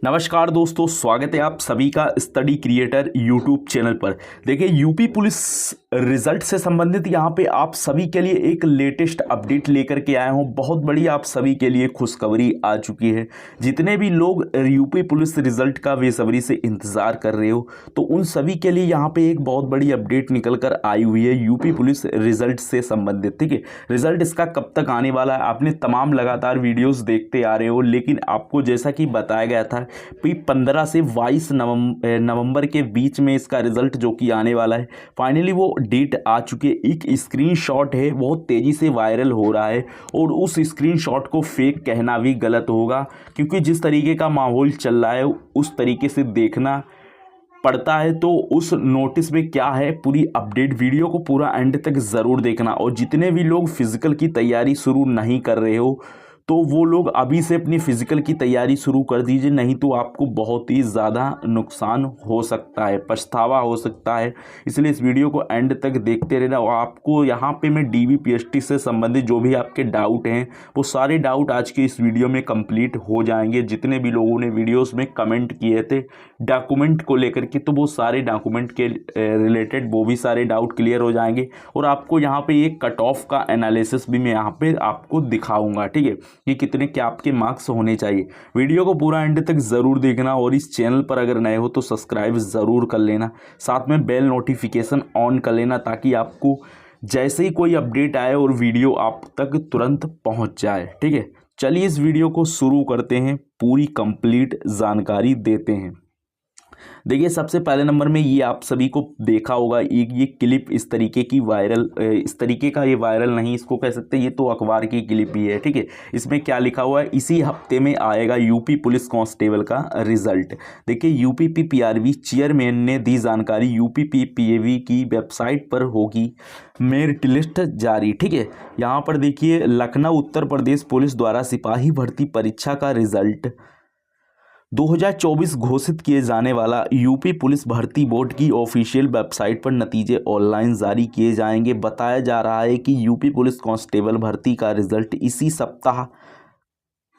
नमस्कार दोस्तों, स्वागत है आप सभी का स्टडी क्रिएटर यूट्यूब चैनल पर। देखिए, यूपी पुलिस रिजल्ट से संबंधित यहाँ पे आप सभी के लिए एक लेटेस्ट अपडेट लेकर के आया हूँ। बहुत बड़ी आप सभी के लिए खुशखबरी आ चुकी है। जितने भी लोग यूपी पुलिस रिजल्ट का बेसब्री से इंतज़ार कर रहे हो, तो उन सभी के लिए यहाँ पे एक बहुत बड़ी अपडेट निकल कर आई हुई है यूपी पुलिस रिजल्ट से संबंधित। ठीक है, रिजल्ट इसका कब तक आने वाला है, आपने तमाम लगातार वीडियोज़ देखते आ रहे हो, लेकिन आपको जैसा कि बताया गया था 15 से 22 नवंबर के बीच में इसका रिजल्ट जो कि आने वाला है, फाइनली वो डेट आ चुकी है। एक स्क्रीनशॉट है, बहुत तेज़ी से वायरल हो रहा है और उस स्क्रीनशॉट को फेक कहना भी गलत होगा, क्योंकि जिस तरीके का माहौल चल रहा है उस तरीके से देखना पड़ता है। तो उस नोटिस में क्या है, पूरी अपडेट वीडियो को पूरा एंड तक ज़रूर देखना। और जितने भी लोग फिज़िकल की तैयारी शुरू नहीं कर रहे हो, तो वो लोग अभी से अपनी फ़िज़िकल की तैयारी शुरू कर दीजिए, नहीं तो आपको बहुत ही ज़्यादा नुकसान हो सकता है, पछतावा हो सकता है। इसलिए इस वीडियो को एंड तक देखते रहना। और आपको यहाँ पे मैं डीबीपीएसटी से संबंधित जो भी आपके डाउट हैं, वो सारे डाउट आज के इस वीडियो में कंप्लीट हो जाएंगे। जितने भी लोगों ने वीडियोज़ में कमेंट किए थे डॉक्यूमेंट को लेकर के, तो वो सारे डॉक्यूमेंट के रिलेटेड वो भी सारे डाउट क्लियर हो जाएंगे। और आपको यहाँ पे एक कट ऑफ का एनालिसिस भी मैं यहाँ पे आपको दिखाऊंगा। ठीक है, कि कितने क्या आपके मार्क्स होने चाहिए। वीडियो को पूरा एंड तक ज़रूर देखना और इस चैनल पर अगर नए हो तो सब्सक्राइब ज़रूर कर लेना, साथ में बेल नोटिफिकेशन ऑन कर लेना, ताकि आपको जैसे ही कोई अपडेट आए और वीडियो आप तक तुरंत पहुंच जाए। ठीक है, चलिए इस वीडियो को शुरू करते हैं, पूरी कंप्लीट जानकारी देते हैं। देखिए, सबसे पहले नंबर में ये आप सभी को देखा होगा, ये क्लिप इस तरीके की वायरल, इस तरीके का ये वायरल नहीं इसको कह सकते, ये तो अखबार की क्लिप ही है। ठीक है, इसमें क्या लिखा हुआ है, इसी हफ्ते में आएगा यूपी पुलिस कांस्टेबल का रिजल्ट। देखिए, यूपी पीपीआरबी चेयरमैन ने दी जानकारी, यूपी पीपीएवी की वेबसाइट पर होगी मेरिट लिस्ट जारी। ठीक है, यहाँ पर देखिए, लखनऊ उत्तर प्रदेश पुलिस द्वारा सिपाही भर्ती परीक्षा का रिजल्ट 2024 घोषित किए जाने वाला। यूपी पुलिस भर्ती बोर्ड की ऑफिशियल वेबसाइट पर नतीजे ऑनलाइन जारी किए जाएंगे। बताया जा रहा है कि यूपी पुलिस कांस्टेबल भर्ती का रिजल्ट इसी सप्ताह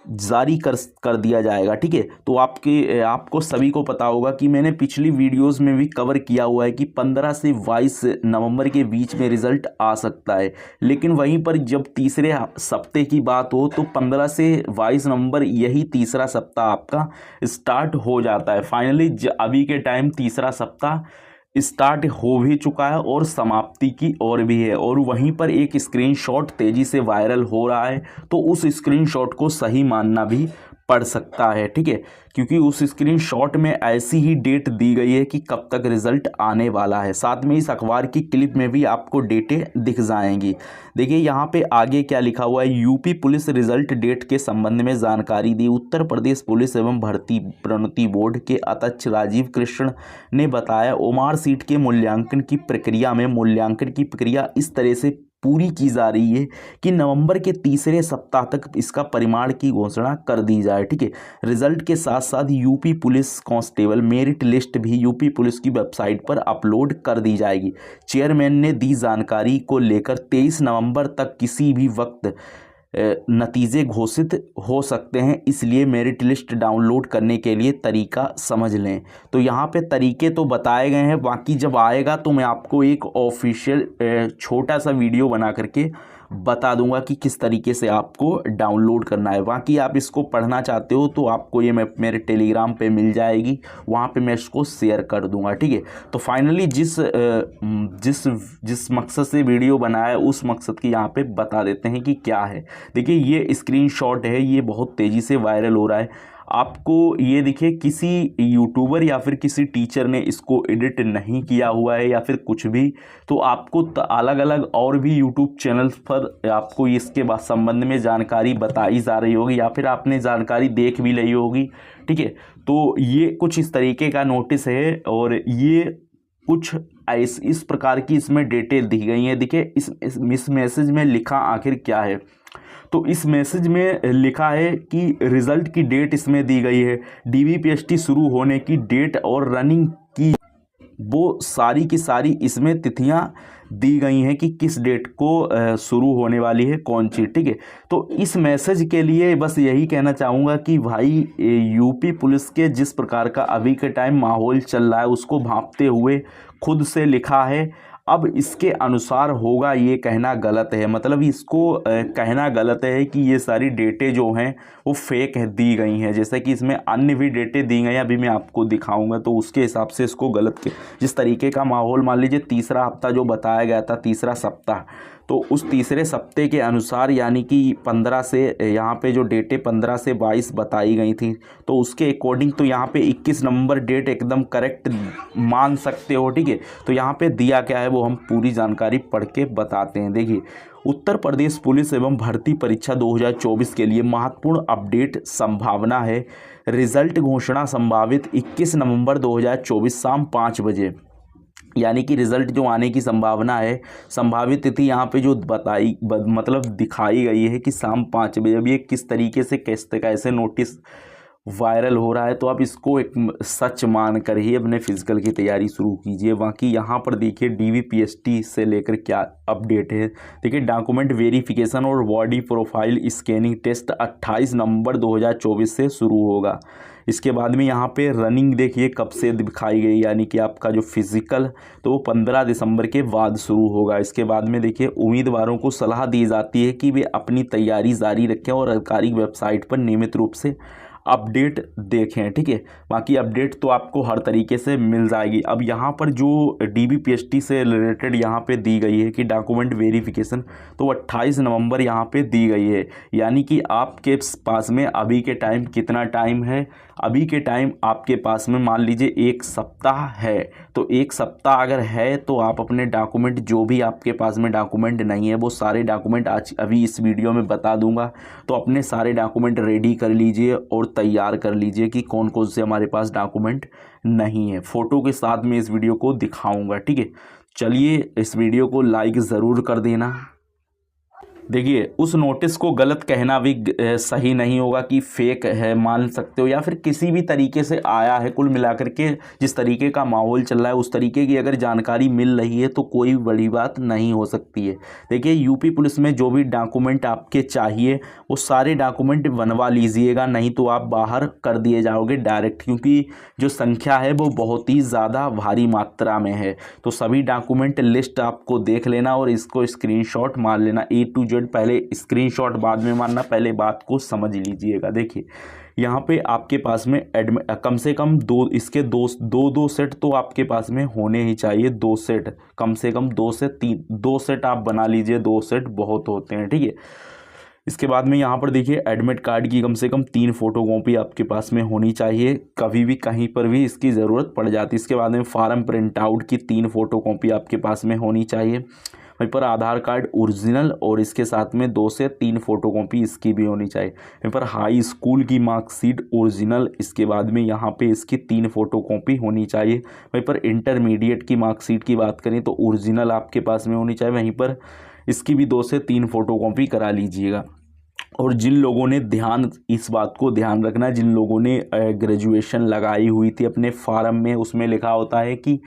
जारी कर दिया जाएगा। ठीक है, तो आपको सभी को पता होगा कि मैंने पिछली वीडियोस में भी कवर किया हुआ है कि 15 से 22 नवंबर के बीच में रिज़ल्ट आ सकता है। लेकिन वहीं पर जब तीसरे सप्ते की बात हो, तो 15 से 22 नवंबर यही तीसरा सप्ताह आपका स्टार्ट हो जाता है। फाइनली अभी के टाइम तीसरा सप्ताह स्टार्ट हो भी चुका है और समाप्ति की ओर भी है। और वहीं पर एक स्क्रीनशॉट तेज़ी से वायरल हो रहा है, तो उस स्क्रीनशॉट को सही मानना भी पड़ सकता है। ठीक है, क्योंकि उस स्क्रीनशॉट में ऐसी ही डेट दी गई है कि कब तक रिजल्ट आने वाला है। साथ में इस अखबार की क्लिप में भी आपको डेटें दिख जाएंगी। देखिए, यहाँ पे आगे क्या लिखा हुआ है, यूपी पुलिस रिजल्ट डेट के संबंध में जानकारी दी। उत्तर प्रदेश पुलिस एवं भर्ती प्रोन्नति बोर्ड के अध्यक्ष राजीव कृष्ण ने बताया, ओमार सीट के मूल्यांकन की प्रक्रिया में मूल्यांकन की प्रक्रिया इस तरह से पूरी की जा रही है कि नवंबर के तीसरे सप्ताह तक इसका परिणाम की घोषणा कर दी जाए। ठीक है, रिजल्ट के साथ साथ UP police constable merit list भी यूपी पुलिस की वेबसाइट पर अपलोड कर दी जाएगी। चेयरमैन ने दी जानकारी को लेकर 23 नवंबर तक किसी भी वक्त नतीजे घोषित हो सकते हैं, इसलिए मेरिट लिस्ट डाउनलोड करने के लिए तरीका समझ लें। तो यहाँ पे तरीके तो बताए गए हैं, बाकी जब आएगा तो मैं आपको एक ऑफिशियल छोटा सा वीडियो बना करके बता दूंगा कि किस तरीके से आपको डाउनलोड करना है। बाकी आप इसको पढ़ना चाहते हो तो आपको ये मैं मेरे टेलीग्राम पे मिल जाएगी, वहाँ पे मैं इसको शेयर कर दूंगा। ठीक है, तो फाइनली जिस मकसद से वीडियो बनाया है उस मकसद की यहाँ पे बता देते हैं कि क्या है। देखिए, ये स्क्रीनशॉट है, ये बहुत तेज़ी से वायरल हो रहा है। आपको ये दिखे, किसी यूट्यूबर या फिर किसी टीचर ने इसको एडिट नहीं किया हुआ है या फिर कुछ भी। तो आपको अलग अलग और भी यूट्यूब चैनल्स पर आपको इसके बाद संबंध में जानकारी बताई जा रही होगी, या फिर आपने जानकारी देख भी ली होगी। ठीक है, तो ये कुछ इस तरीके का नोटिस है और ये कुछ इस प्रकार की इसमें डिटेल दी गई है। देखिए, इस मैसेज में लिखा आखिर क्या है, तो इस मैसेज में लिखा है कि रिज़ल्ट की डेट इसमें दी गई है, डीबीपीएसटी शुरू होने की डेट और रनिंग की वो सारी की सारी इसमें तिथियां दी गई हैं कि किस डेट को शुरू होने वाली है कौन सी, ठीक है। तो इस मैसेज के लिए बस यही कहना चाहूँगा कि भाई यूपी पुलिस के जिस प्रकार का अभी के टाइम माहौल चल रहा है उसको भांपते हुए खुद से लिखा है। अब इसके अनुसार होगा ये कहना गलत है, मतलब इसको कहना गलत है कि ये सारी डेटें जो हैं वो फेक दी गई हैं। जैसे कि इसमें अन्य भी डेटें दी गई हैं, अभी मैं आपको दिखाऊंगा, तो उसके हिसाब से इसको गलत के जिस तरीके का माहौल, मान लीजिए तीसरा हफ्ता जो बताया गया था, तीसरा सप्ताह, तो उस तीसरे सप्ते के अनुसार यानी कि 15 से यहाँ पे जो डेटें 15 से 22 बताई गई थी, तो उसके अकॉर्डिंग तो यहाँ पे 21 नवंबर डेट एकदम करेक्ट मान सकते हो, ठीक है। तो यहाँ पे दिया क्या है वो हम पूरी जानकारी पढ़ के बताते हैं। देखिए, उत्तर प्रदेश पुलिस एवं भर्ती परीक्षा 2024 के लिए महत्वपूर्ण अपडेट संभावना है। रिजल्ट घोषणा संभावित 21 नवंबर 2024 शाम 5 बजे, यानी कि रिज़ल्ट जो आने की संभावना है, संभावित तिथि यहाँ पे जो बताई मतलब दिखाई गई है कि शाम 5 बजे। अब ये किस तरीके से कैसे नोटिस वायरल हो रहा है, तो आप इसको एक सच मान कर ही अपने फिजिकल की तैयारी शुरू कीजिए। बाकी यहाँ पर देखिए DVPST से लेकर क्या अपडेट है। देखिए, डॉक्यूमेंट वेरिफिकेशन और बॉडी प्रोफाइल स्कैनिंग टेस्ट 28 नवंबर 2024 से शुरू होगा। इसके बाद में यहाँ पे रनिंग देखिए कब से दिखाई गई, यानी कि आपका जो फिज़िकल तो वो 15 दिसंबर के बाद शुरू होगा। इसके बाद में देखिए, उम्मीदवारों को सलाह दी जाती है कि वे अपनी तैयारी जारी रखें और आधिकारिक वेबसाइट पर नियमित रूप से अपडेट देखें, ठीक है। बाकी अपडेट तो आपको हर तरीके से मिल जाएगी। अब यहाँ पर जो DVPST से रिलेटेड यहाँ पे दी गई है कि डॉक्यूमेंट वेरिफिकेशन, तो 28 नवंबर यहाँ पे दी गई है, यानी कि आपके पास में अभी के टाइम कितना टाइम है, अभी के टाइम आपके पास में मान लीजिए 1 सप्ताह है। तो 1 सप्ताह अगर है तो आप अपने डॉक्यूमेंट, जो भी आपके पास में डॉक्यूमेंट नहीं है वो सारे डॉक्यूमेंट आज अभी इस वीडियो में बता दूंगा, तो अपने सारे डॉक्यूमेंट रेडी कर लीजिए और तैयार कर लीजिए कि कौन कौन से हमारे पास डॉक्यूमेंट नहीं है। फ़ोटो के साथ में इस वीडियो को दिखाऊंगा, ठीक है। चलिए, इस वीडियो को लाइक ज़रूर कर देना। देखिए, उस नोटिस को गलत कहना भी सही नहीं होगा कि फेक है, मान सकते हो, या फिर किसी भी तरीके से आया है। कुल मिलाकर के जिस तरीके का माहौल चल रहा है उस तरीके की अगर जानकारी मिल रही है तो कोई बड़ी बात नहीं हो सकती है। देखिए, यूपी पुलिस में जो भी डॉक्यूमेंट आपके चाहिए वो सारे डॉक्यूमेंट बनवा लीजिएगा, नहीं तो आप बाहर कर दिए जाओगे डायरेक्ट, क्योंकि जो संख्या है वो बहुत ही ज़्यादा भारी मात्रा में है। तो सभी डॉक्यूमेंट लिस्ट आपको देख लेना और इसको स्क्रीनशॉट मार लेना, A to Z। पहले स्क्रीनशॉट बाद में मारना, पहले बात को समझ लीजिएगा। देखिए, यहाँ पे आपके पास में कम से कम दो सेट तो आपके पास में होने ही चाहिए। 2 सेट, कम से कम 2 से 3, 2 सेट आप बना लीजिए, 2 सेट बहुत होते हैं, ठीक है। इसके बाद में यहाँ पर देखिए, एडमिट कार्ड की कम से कम 3 फोटोकॉपी आपके पास में होनी चाहिए, कभी भी कहीं पर भी इसकी ज़रूरत पड़ जाती है। इसके बाद में फार्म प्रिंट आउट की 3 फोटोकॉपी आपके पास में होनी चाहिए। वहीं पर आधार कार्ड ओरिजिनल और इसके साथ में 2 से 3 फोटोकॉपी इसकी भी होनी चाहिए। वहीं पर हाई स्कूल की मार्कशीट ओरिजिनल, इसके बाद में यहाँ पे इसकी 3 फोटोकॉपी होनी चाहिए। वहीं पर इंटरमीडिएट की मार्कशीट की बात करें तो ओरिजिनल आपके पास में होनी चाहिए, वहीं पर इसकी भी 2 से 3 फोटोकॉपी करा लीजिएगा। और जिन लोगों ने इस बात को ध्यान रखना, जिन लोगों ने ग्रेजुएशन लगाई हुई थी अपने फार्म में, उसमें लिखा होता है कि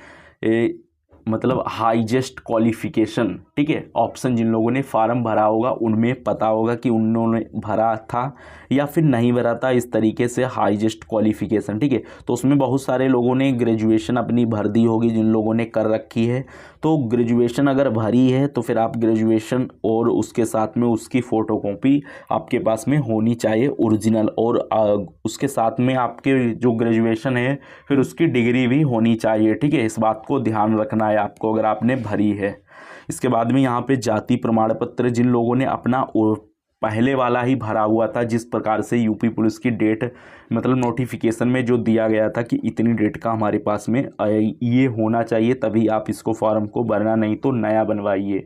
मतलब हाईएस्ट क्वालिफिकेशन, ठीक है। ऑप्शन जिन लोगों ने फार्म भरा होगा उनमें पता होगा कि उन्होंने भरा था या फिर नहीं भरा था, इस तरीके से हाईएस्ट क्वालिफिकेशन, ठीक है। तो उसमें बहुत सारे लोगों ने ग्रेजुएशन अपनी भर दी होगी, जिन लोगों ने कर रखी है। तो ग्रेजुएशन अगर भरी है तो फिर आप ग्रेजुएशन और उसके साथ में उसकी फ़ोटोकॉपी आपके पास में होनी चाहिए ओरिजिनल, और उसके साथ में आपके जो ग्रेजुएशन है फिर उसकी डिग्री भी होनी चाहिए, ठीक है। इस बात को ध्यान रखना है आपको अगर आपने भरी है। इसके बाद में यहाँ पे जाति प्रमाण पत्र, जिन लोगों ने अपना पहले वाला ही भरा हुआ था, जिस प्रकार से यूपी पुलिस की डेट मतलब नोटिफिकेशन में जो दिया गया था कि इतनी डेट का हमारे पास में ये होना चाहिए, तभी आप इसको फॉर्म को भरना, नहीं तो नया बनवाइए।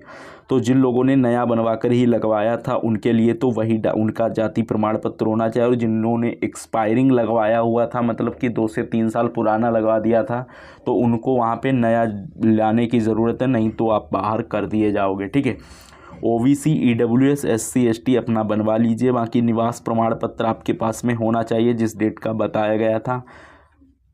तो जिन लोगों ने नया बनवा कर ही लगवाया था उनके लिए तो वही उनका जाति प्रमाण पत्र होना चाहिए। और जिन्होंने एक्सपायरिंग लगवाया हुआ था, मतलब कि 2 से 3 साल पुराना लगवा दिया था, तो उनको वहाँ पे नया लाने की ज़रूरत है, नहीं तो आप बाहर कर दिए जाओगे, ठीक है। OBC EWS SC ST अपना बनवा लीजिए। बाकी निवास प्रमाण पत्र आपके पास में होना चाहिए जिस डेट का बताया गया था।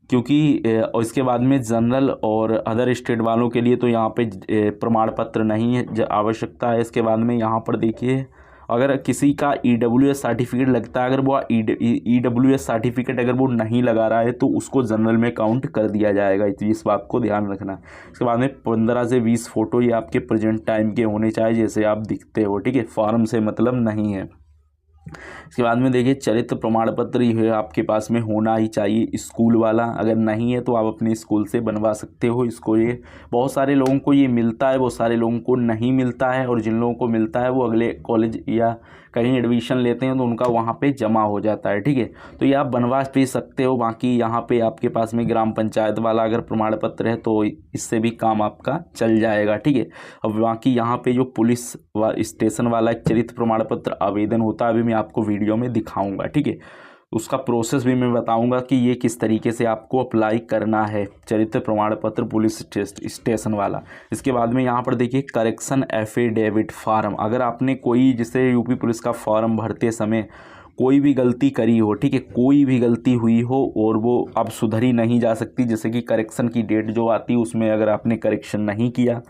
क्योंकि और इसके बाद में जनरल और अदर स्टेट वालों के लिए तो यहाँ पे प्रमाण पत्र नहीं है आवश्यकता है। इसके बाद में यहाँ पर देखिए, अगर किसी का EWS सर्टिफिकेट लगता है, अगर वो EWS सर्टिफिकेट अगर वो नहीं लगा रहा है तो उसको जनरल में काउंट कर दिया जाएगा, तो इस बात को ध्यान रखना है। इसके बाद में 15 से 20 फ़ोटो ये आपके प्रेजेंट टाइम के होने चाहिए, जैसे आप दिखते हो, ठीक है, फॉर्म से मतलब नहीं है। इसके बाद में देखिए, चरित्र प्रमाण पत्र ये आपके पास में होना ही चाहिए स्कूल वाला, अगर नहीं है तो आप अपने स्कूल से बनवा सकते हो इसको। ये बहुत सारे लोगों को ये मिलता है, बहुत सारे लोगों को नहीं मिलता है, और जिन लोगों को मिलता है वो अगले कॉलेज या कहीं एडमिशन लेते हैं तो उनका वहाँ पे जमा हो जाता है, ठीक है। तो ये आप बनवा भी सकते हो। बाकी यहाँ पे आपके पास में ग्राम पंचायत वाला अगर प्रमाण पत्र है तो इससे भी काम आपका चल जाएगा, ठीक है। अब बाकी यहाँ पे जो पुलिस स्टेशन वाला एक चरित्र प्रमाण पत्र आवेदन होता है, अभी मैं आपको वीडियो में दिखाऊंगा, ठीक है। उसका प्रोसेस भी मैं बताऊंगा कि ये किस तरीके से आपको अप्लाई करना है, चरित्र प्रमाण पत्र पुलिस स्टेशन वाला। इसके बाद में यहाँ पर देखिए, करेक्शन एफिडेविट फार्म, अगर आपने कोई जैसे यूपी पुलिस का फॉर्म भरते समय कोई भी गलती करी हो, ठीक है, कोई भी गलती हुई हो और वो अब सुधरी नहीं जा सकती, जैसे कि करेक्शन की डेट जो आती है उसमें अगर आपने करेक्शन नहीं किया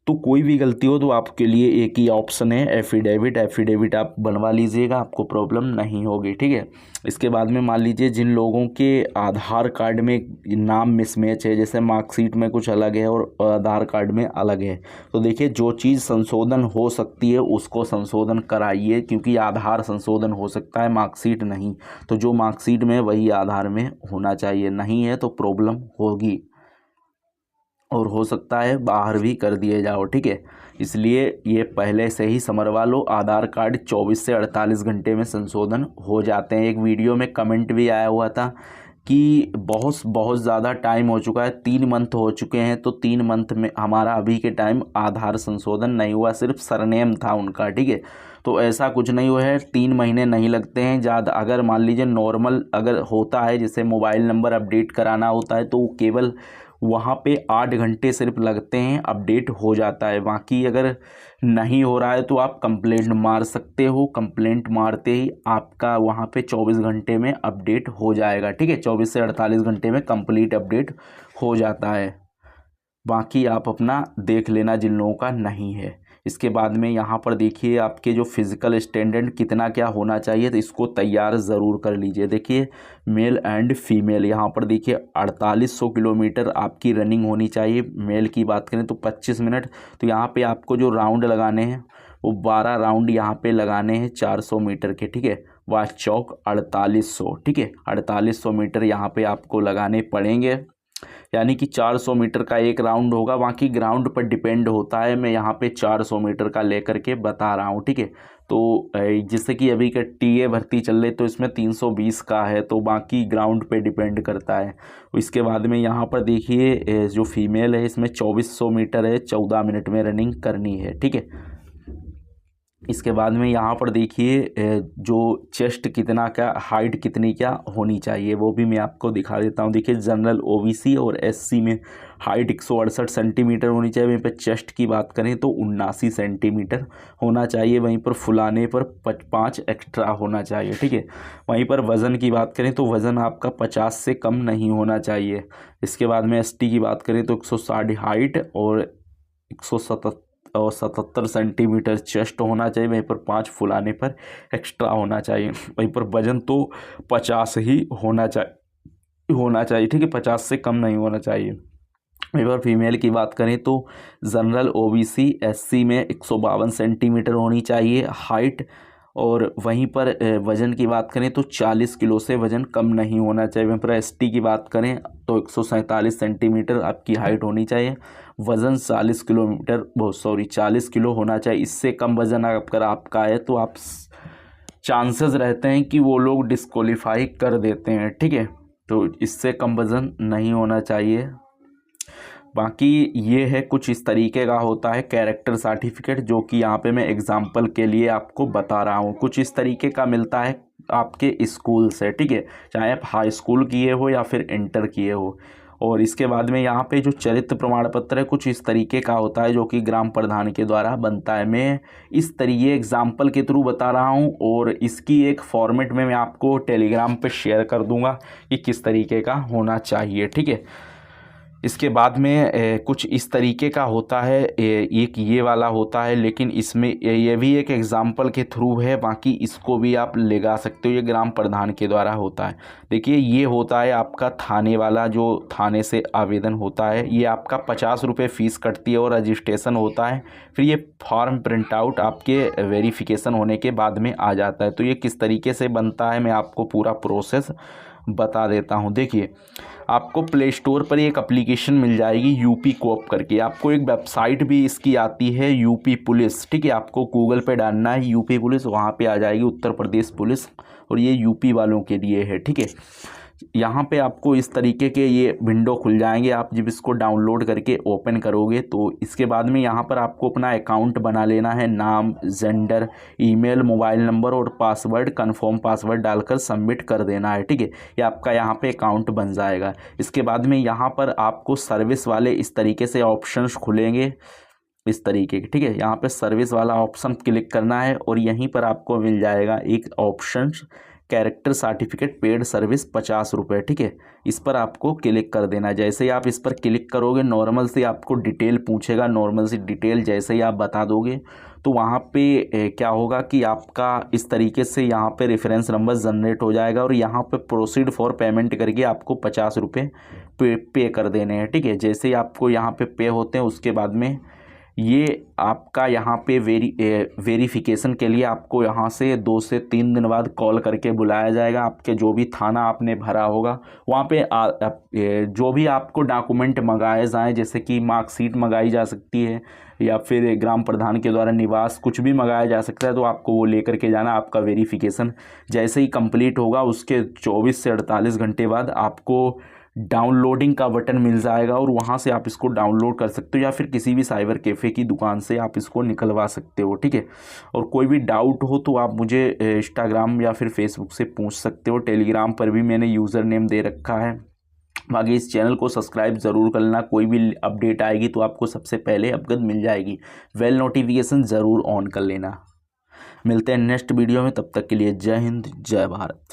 तो कोई भी गलती हो तो आपके लिए एक ही ऑप्शन है एफिडेविट आप बनवा लीजिएगा, आपको प्रॉब्लम नहीं होगी, ठीक है। इसके बाद में मान लीजिए जिन लोगों के आधार कार्ड में नाम मिसमैच है, जैसे मार्कशीट में कुछ अलग है और आधार कार्ड में अलग है, तो देखिए जो चीज़ संशोधन हो सकती है उसको संशोधन कराइए, क्योंकि आधार संशोधन हो सकता है, मार्कशीट नहीं। तो जो मार्कशीट में वही आधार में होना चाहिए, नहीं है तो प्रॉब्लम होगी और हो सकता है बाहर भी कर दिए जाओ, ठीक है। इसलिए ये पहले से ही समझवा लो, आधार कार्ड 24 से 48 घंटे में संशोधन हो जाते हैं। एक वीडियो में कमेंट भी आया हुआ था कि बहुत ज़्यादा टाइम हो चुका है, 3 मंथ हो चुके हैं, तो 3 मंथ में हमारा अभी के टाइम आधार संशोधन नहीं हुआ, सिर्फ सरनेम था उनका, ठीक है। तो ऐसा कुछ नहीं हुआ है, 3 महीने नहीं लगते हैं ज़्यादा। अगर मान लीजिए नॉर्मल अगर होता है, जैसे मोबाइल नंबर अपडेट कराना होता है, तो केवल वहाँ पे 8 घंटे सिर्फ लगते हैं, अपडेट हो जाता है। बाकी अगर नहीं हो रहा है तो आप कंप्लेंट मार सकते हो, कंप्लेंट मारते ही आपका वहाँ पे 24 घंटे में अपडेट हो जाएगा, ठीक है। 24 से 48 घंटे में कंप्लीट अपडेट हो जाता है। बाकी आप अपना देख लेना जिन लोगों का नहीं है। इसके बाद में यहाँ पर देखिए, आपके जो फिज़िकल स्टैंडर्ड कितना क्या होना चाहिए, तो इसको तैयार ज़रूर कर लीजिए। देखिए, मेल एंड फीमेल, यहाँ पर देखिए 4800 किलोमीटर आपकी रनिंग होनी चाहिए। मेल की बात करें तो 25 मिनट। तो यहाँ पे आपको जो राउंड लगाने हैं वो 12 राउंड यहाँ पे लगाने हैं 400 मीटर के, ठीक है। वाच चौक 4800, ठीक है, 4800 मीटर यहाँ पे आपको लगाने पड़ेंगे, यानी कि 400 मीटर का एक राउंड होगा। बाकी ग्राउंड पर डिपेंड होता है, मैं यहाँ पे 400 मीटर का लेकर के बता रहा हूँ, ठीक है। तो जैसे कि अभी का टीए भर्ती चल रही तो इसमें 320 का है, तो बाकी ग्राउंड पे डिपेंड करता है। इसके बाद में यहाँ पर देखिए, जो फीमेल है इसमें 2400 मीटर है, 14 मिनट में रनिंग करनी है, ठीक है। इसके बाद में यहाँ पर देखिए, जो चेस्ट कितना क्या, हाइट कितनी क्या होनी चाहिए वो भी मैं आपको दिखा देता हूँ। देखिए, जनरल OBC और SC में हाइट 168 सेंटीमीटर होनी चाहिए। वहीं पर चेस्ट की बात करें तो 79 सेंटीमीटर होना चाहिए। वहीं पर फुलाने पर 5 एक्स्ट्रा होना चाहिए, ठीक है। वहीं पर वज़न की बात करें तो वज़न आपका 50 से कम नहीं होना चाहिए। इसके बाद में ST की बात करें तो 160 हाइट और 177 सेंटीमीटर चेस्ट होना चाहिए। वहीं पर 5 फुलाने पर एक्स्ट्रा होना चाहिए। वहीं पर वजन तो 50 ही होना चाहिए, ठीक है, 50 से कम नहीं होना चाहिए। वहीं पर फीमेल की बात करें तो जनरल OBC SC में 152 सेंटीमीटर होनी चाहिए हाइट, और वहीं पर वज़न की बात करें तो 40 किलो से वज़न कम नहीं होना चाहिए। वहीं पर ST की बात करें तो 147 सेंटीमीटर आपकी हाइट होनी चाहिए, वज़न 40 किलो होना चाहिए। इससे कम वज़न अगर आपका है तो आप चांसेस रहते हैं कि वो लोग डिस्क्वालीफाई कर देते हैं, ठीक है। तो इससे कम वज़न नहीं होना चाहिए। बाकी ये है, कुछ इस तरीके का होता है कैरेक्टर सर्टिफिकेट, जो कि यहाँ पे मैं एग्जांपल के लिए आपको बता रहा हूँ। कुछ इस तरीके का मिलता है आपके स्कूल से, ठीक है, चाहे आप हाई स्कूल किए हो या फिर इंटर किए हो। और इसके बाद में यहाँ पे जो चरित्र प्रमाण पत्र है कुछ इस तरीके का होता है जो कि ग्राम प्रधान के द्वारा बनता है। मैं इस तरीके एग्जाम्पल के थ्रू बता रहा हूँ और इसकी एक फॉर्मेट में मैं आपको टेलीग्राम पे शेयर कर दूँगा कि किस तरीके का होना चाहिए, ठीक है। इसके बाद में कुछ इस तरीके का होता है, एक ये वाला होता है, लेकिन इसमें ये भी एक एग्जाम्पल के थ्रू है, बाकी इसको भी आप लगा सकते हो, ये ग्राम प्रधान के द्वारा होता है। देखिए ये होता है आपका थाने वाला, जो थाने से आवेदन होता है, ये आपका 50 रुपये फ़ीस कटती है और रजिस्ट्रेशन होता है। फिर ये फॉर्म प्रिंट आउट आपके वेरिफिकेशन होने के बाद में आ जाता है। तो ये किस तरीके से बनता है मैं आपको पूरा प्रोसेस बता देता हूँ। देखिए आपको प्ले स्टोर पर एक एप्लीकेशन मिल जाएगी यूपी कोप करके, आपको एक वेबसाइट भी इसकी आती है यूपी पुलिस, ठीक है। आपको गूगल पे डालना है यूपी पुलिस, वहाँ पे आ जाएगी उत्तर प्रदेश पुलिस, और ये यूपी वालों के लिए है, ठीक है। यहाँ पे आपको इस तरीके के ये विंडो खुल जाएंगे, आप जब इसको डाउनलोड करके ओपन करोगे तो इसके बाद में यहाँ पर आपको अपना अकाउंट बना लेना है, नाम, जेंडर, ईमेल, मोबाइल नंबर और पासवर्ड, कन्फर्म पासवर्ड डालकर सबमिट कर देना है, ठीक है। ये आपका यहाँ पे अकाउंट बन जाएगा। इसके बाद में यहाँ पर आपको सर्विस वाले इस तरीके से ऑप्शंस खुलेंगे, इस तरीके के, ठीक है। यहाँ पे सर्विस वाला ऑप्शन क्लिक करना है और यहीं पर आपको मिल जाएगा एक option character certificate paid service 50 रुपये, ठीक है। इस पर आपको क्लिक कर देना है। जैसे ही आप इस पर क्लिक करोगे नॉर्मल से आपको डिटेल पूछेगा, नॉर्मल सी डिटेल जैसे ही आप बता दोगे तो वहाँ पे क्या होगा कि आपका इस तरीके से यहाँ पे रेफरेंस नंबर जनरेट हो जाएगा और यहाँ पे प्रोसीड फॉर पेमेंट करके आपको 50 रुपये पे कर देने हैं, ठीक है। जैसे ही आपको यहाँ पे पे होते हैं उसके बाद में ये आपका यहाँ पे वेरिफिकेशन के लिए आपको यहाँ से 2 से 3 दिन बाद कॉल करके बुलाया जाएगा। आपके जो भी थाना आपने भरा होगा वहाँ पे जो भी आपको डॉक्यूमेंट मंगाए जाएँ, जैसे कि मार्कशीट मंगाई जा सकती है या फिर ग्राम प्रधान के द्वारा निवास, कुछ भी मंगाया जा सकता है, तो आपको वो लेकर के जाना। आपका वेरिफिकेशन जैसे ही कंप्लीट होगा उसके 24 से 48 घंटे बाद आपको डाउनलोडिंग का बटन मिल जाएगा और वहाँ से आप इसको डाउनलोड कर सकते हो या फिर किसी भी साइबर कैफ़े की दुकान से आप इसको निकलवा सकते हो, ठीक है। और कोई भी डाउट हो तो आप मुझे इंस्टाग्राम या फिर फेसबुक से पूछ सकते हो। टेलीग्राम पर भी मैंने यूज़र नेम दे रखा है। बाकी इस चैनल को सब्सक्राइब ज़रूर कर लेना, कोई भी अपडेट आएगी तो आपको सबसे पहले अवगत मिल जाएगी। बेल नोटिफिकेशन ज़रूर ऑन कर लेना। मिलते हैं नेक्स्ट वीडियो में, तब तक के लिए जय हिंद, जय भारत।